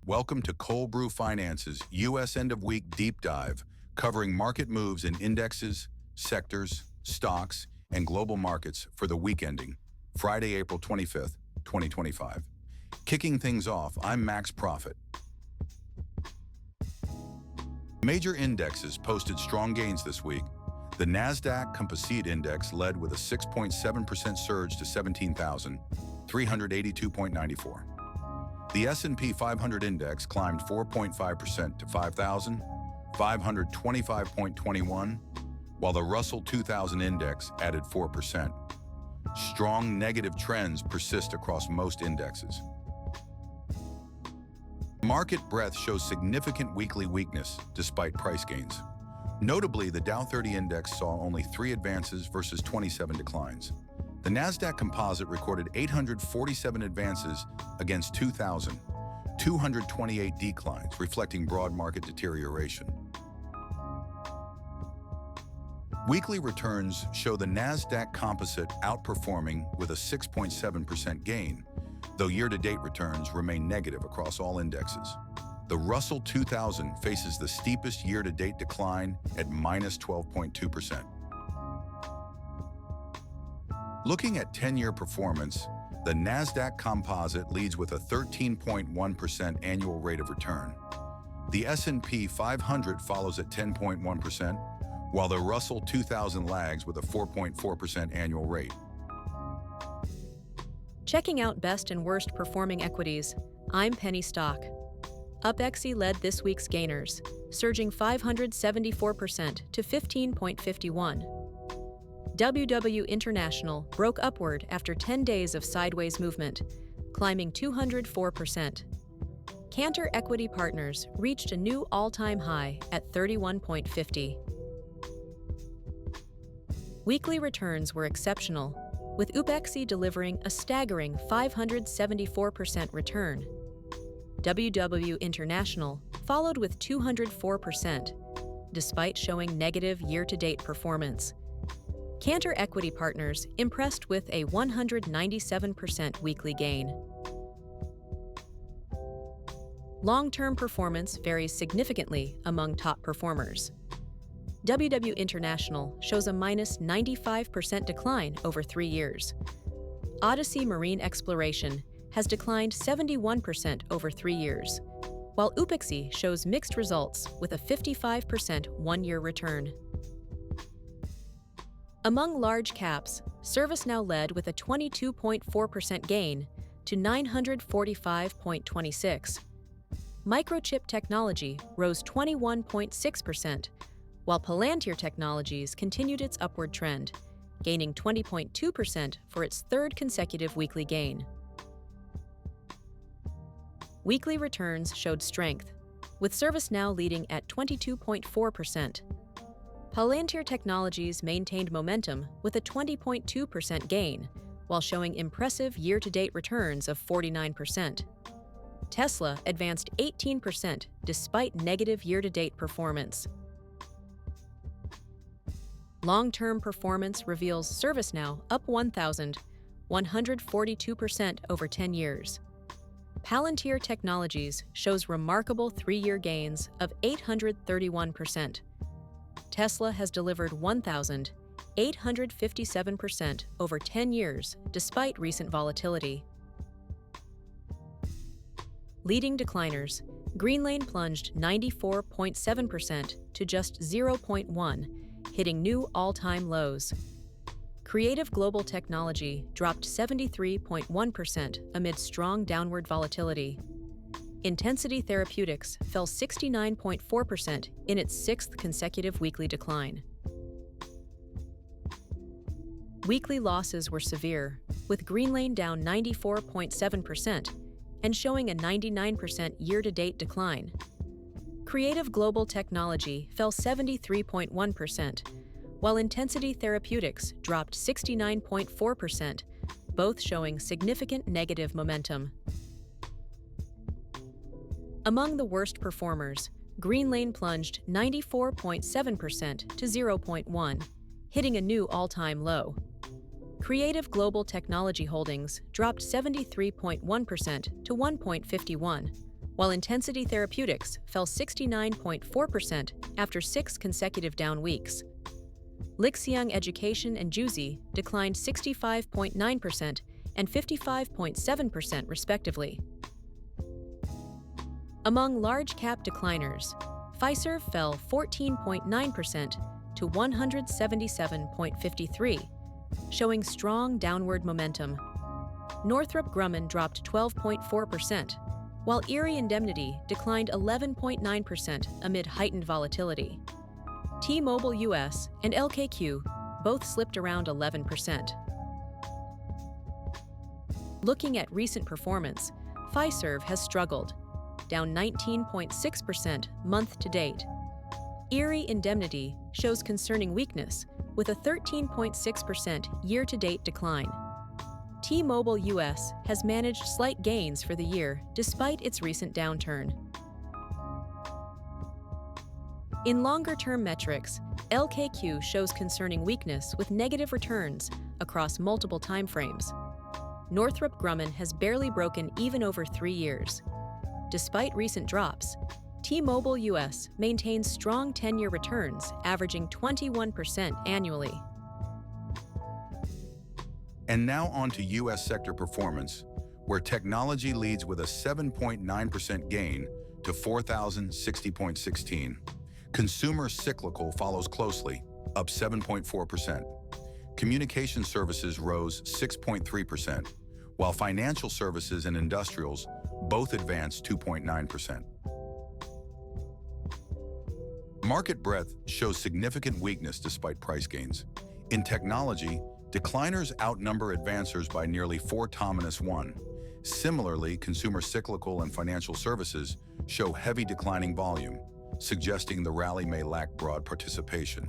Welcome to Cold Brew Finance's U.S. End of Week Deep Dive, covering market moves in indexes, sectors, stocks, and global markets for the week ending Friday, April 25th, 2025. Kicking things off, I'm Max Profit. Major indexes posted strong gains this week. The Nasdaq Composite Index led with a 6.7% surge to 17,382.94. The S&P 500 Index climbed 4.5% to 5,525.21, while the Russell 2000 Index added 4%. Strong negative trends persist across most indexes. Market breadth shows significant weekly weakness despite price gains. Notably, the Dow 30 Index saw only 3 advances versus 27 declines. The Nasdaq Composite recorded 847 advances against 2,228 declines, reflecting broad market deterioration. Weekly returns show the Nasdaq Composite outperforming with a 6.7% gain, though year-to-date returns remain negative across all indexes. The Russell 2000 faces the steepest year-to-date decline at minus 12.2%. Looking at 10-year performance, the Nasdaq Composite leads with a 13.1% annual rate of return. The S&P 500 follows at 10.1%, while the Russell 2000 lags with a 4.4% annual rate. Checking out best and worst performing equities, I'm Penny Stock. Upexi led this week's gainers, surging 574% to 15.51. WW International broke upward after 10 days of sideways movement, climbing 204%. Cantor Equity Partners reached a new all-time high at 31.50. Weekly returns were exceptional, with Upexi delivering a staggering 574% return. WW International followed with 204%, despite showing negative year-to-date performance. Cantor Equity Partners impressed with a 197% weekly gain. Long-term performance varies significantly among top performers. WW International shows a minus 95% decline over 3 years. Odyssey Marine Exploration has declined 71% over 3 years, while Upexi shows mixed results with a 55% one-year return. Among large caps, ServiceNow led with a 22.4% gain to 945.26. Microchip Technology rose 21.6%, while Palantir Technologies continued its upward trend, gaining 20.2% for its third consecutive weekly gain. Weekly returns showed strength, with ServiceNow leading at 22.4%. Palantir Technologies maintained momentum with a 20.2% gain, while showing impressive year-to-date returns of 49%. Tesla advanced 18% despite negative year-to-date performance. Long-term performance reveals ServiceNow up 1,142% over 10 years. Palantir Technologies shows remarkable 3-year gains of 831%. Tesla has delivered 1,857% over 10 years despite recent volatility. Leading decliners, Greenlane plunged 94.7% to just 0.1, hitting new all-time lows. Creative Global Technology dropped 73.1% amid strong downward volatility. Intensity Therapeutics fell 69.4% in its 6th consecutive weekly decline. Weekly losses were severe, with Greenlane down 94.7% and showing a 99% year-to-date decline. Creative Global Technology fell 73.1%, while Intensity Therapeutics dropped 69.4%, both showing significant negative momentum. Among the worst performers, Greenlane plunged 94.7% to 0.1, hitting a new all-time low. Creative Global Technology Holdings dropped 73.1% to 1.51, while Intensity Therapeutics fell 69.4% after 6 consecutive down weeks. Lixiang Education and Juzi declined 65.9% and 55.7% respectively. Among large-cap decliners, Fiserv fell 14.9% to 177.53, showing strong downward momentum. Northrop Grumman dropped 12.4%, while Erie Indemnity declined 11.9% amid heightened volatility. T-Mobile US and LKQ both slipped around 11%. Looking at recent performance, Fiserv has struggled, down 19.6% month-to-date. Erie Indemnity shows concerning weakness, with a 13.6% year-to-date decline. T-Mobile US has managed slight gains for the year despite its recent downturn. In longer-term metrics, LKQ shows concerning weakness with negative returns across multiple timeframes. Northrop Grumman has barely broken even over 3 years. Despite recent drops, T-Mobile US maintains strong 10-year returns, averaging 21% annually. And now on to U.S. sector performance, where technology leads with a 7.9% gain to 4,060.16. Consumer cyclical follows closely, up 7.4%. Communication services rose 6.3%, while financial services and industrials both advanced 2.9%. Market breadth shows significant weakness despite price gains. In technology, decliners outnumber advancers by nearly 4-1. Similarly, consumer cyclical and financial services show heavy declining volume, suggesting the rally may lack broad participation.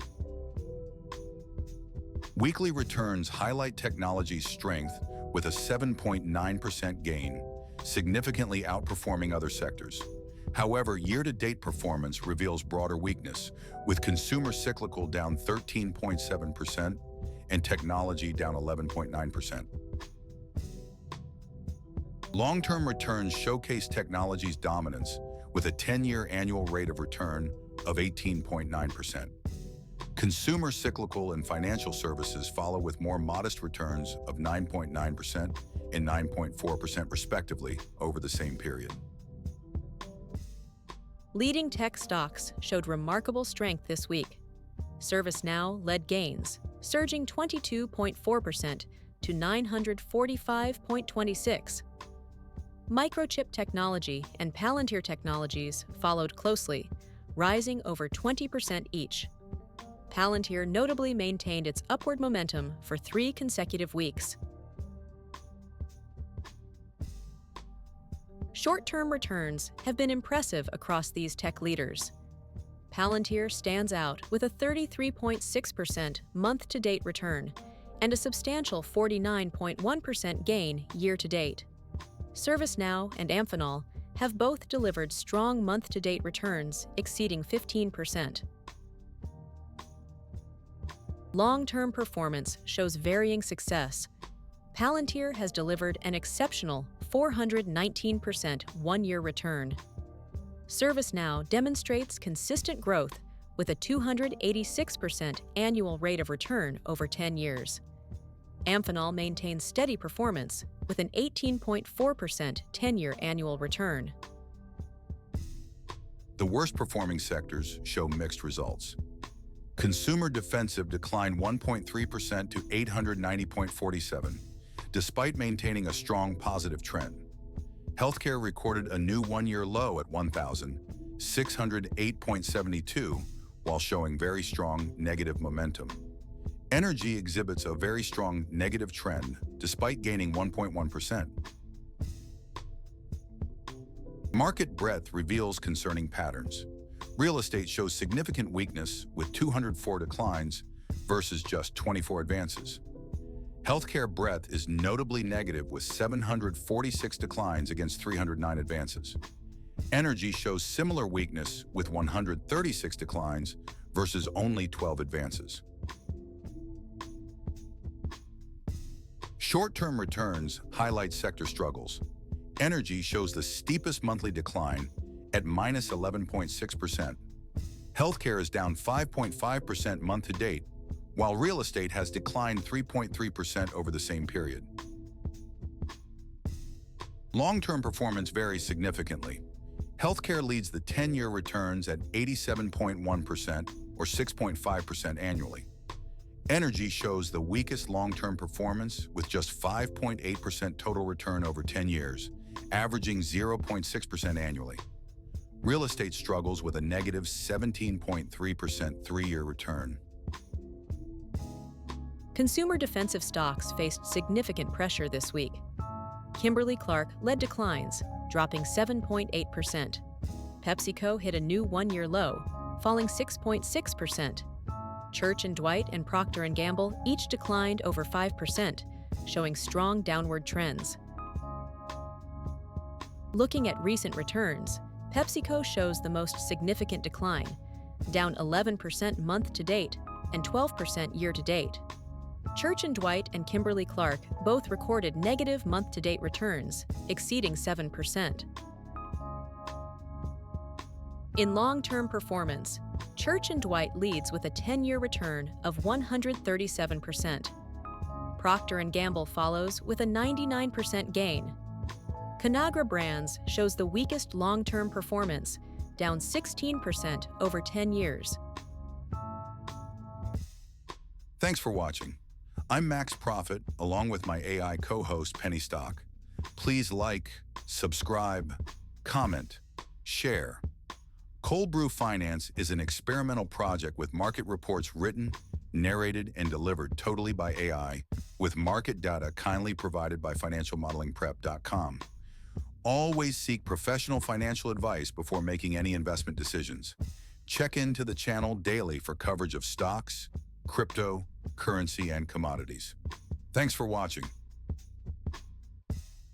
Weekly returns highlight technology's strength with a 7.9% gain, significantly outperforming other sectors. However, year-to-date performance reveals broader weakness, with consumer cyclical down 13.7% and technology down 11.9%. Long-term returns showcase technology's dominance with a 10-year annual rate of return of 18.9%. Consumer cyclical and financial services follow with more modest returns of 9.9% and 9.4% respectively over the same period. Leading tech stocks showed remarkable strength this week. ServiceNow led gains, surging 22.4% to 945.26. Microchip Technology and Palantir Technologies followed closely, rising over 20% each. Palantir notably maintained its upward momentum for 3 consecutive weeks. Short-term returns have been impressive across these tech leaders. Palantir stands out with a 33.6% month-to-date return and a substantial 49.1% gain year-to-date. ServiceNow and Amphenol have both delivered strong month-to-date returns exceeding 15%. Long-term performance shows varying success. Palantir has delivered an exceptional 419% one-year return. ServiceNow demonstrates consistent growth with a 286% annual rate of return over 10 years. Amphenol maintains steady performance with an 18.4% 10-year annual return. The worst-performing sectors show mixed results. Consumer defensive declined 1.3% to 890.47, despite maintaining a strong positive trend. Healthcare recorded a new one-year low at 1,608.72, while showing very strong negative momentum. Energy exhibits a very strong negative trend, despite gaining 1.1%. Market breadth reveals concerning patterns. Real estate shows significant weakness with 204 declines versus just 24 advances. Healthcare breadth is notably negative with 746 declines against 309 advances. Energy shows similar weakness with 136 declines versus only 12 advances. Short-term returns highlight sector struggles. Energy shows the steepest monthly decline at minus 11.6%. Healthcare is down 5.5% month to date, while real estate has declined 3.3% over the same period. Long-term performance varies significantly. Healthcare leads the 10-year returns at 87.1% or 6.5% annually. Energy shows the weakest long-term performance with just 5.8% total return over 10 years, averaging 0.6% annually. Real estate struggles with a negative 17.3% three-year return. Consumer defensive stocks faced significant pressure this week. Kimberly-Clark led declines, dropping 7.8%. PepsiCo hit a new one-year low, falling 6.6%. Church & Dwight and Procter & Gamble each declined over 5%, showing strong downward trends. Looking at recent returns, PepsiCo shows the most significant decline, down 11% month to date and 12% year to date. Church & Dwight and Kimberly-Clark both recorded negative month-to-date returns, exceeding 7%. In long-term performance, Church & Dwight leads with a 10-year return of 137%. Procter & Gamble follows with a 99% gain. Conagra Brands shows the weakest long-term performance, down 16% over 10 years. Thanks for watching. I'm Max Profit, along with my AI co-host Penny Stock. Please like, subscribe, comment, share. Cold Brew Finance is an experimental project with market reports written, narrated, and delivered totally by AI, with market data kindly provided by financialmodelingprep.com. Always seek professional financial advice before making any investment decisions. Check into the channel daily for coverage of stocks, crypto, currency, and commodities. Thanks for watching.